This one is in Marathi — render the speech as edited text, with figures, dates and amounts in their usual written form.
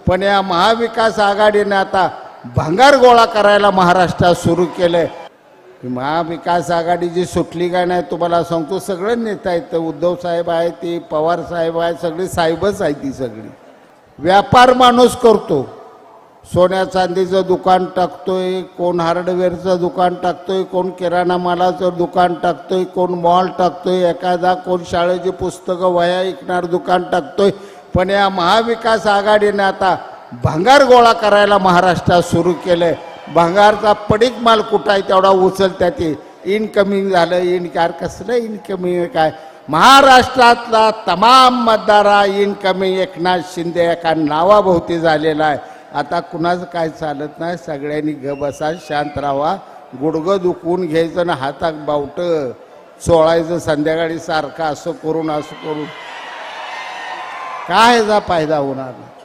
पण या महाविकास आघाडीने आता भंगार गोळा करायला महाराष्ट्रात सुरू केलंय। महाविकास आघाडी जी सुटली काय नाही तुम्हाला सांगतो, सगळं नेता येतं, उद्धव साहेब आहे, ती पवार साहेब आहे, सगळी साहेबच आहे, ती सगळी व्यापार माणूस करतो। सोन्या चांदीचं दुकान टाकतोय, कोण हार्डवेअरचं दुकान टाकतोय, कोण किराणा मालाचं दुकान टाकतोय, कोण मॉल टाकतोय, एखादा कोण शाळेची पुस्तकं वह्या विकणार दुकान टाकतोय। पण या महाविकास आघाडीने आता भंगार गोळा करायला महाराष्ट्रात सुरू केलंय। भंगारचा पडीक माल कुठं आहे तेवढा उचलत्या ते इनकमिंग झालं, कसलं इनकमिंग काय, महाराष्ट्रातला तमाम मतदार इनकमिंग एकनाथ शिंदे एका नावाभोवती झालेला आहे। आता कुणाचं काय चालत नाही, सगळ्यांनी बसा, शांत राहा, गुडघं दुखवून घ्यायचं ना हातात बावटं चोळायचं संध्याकाळी सारखं असं करून काय याचा फायदा होणार नाही।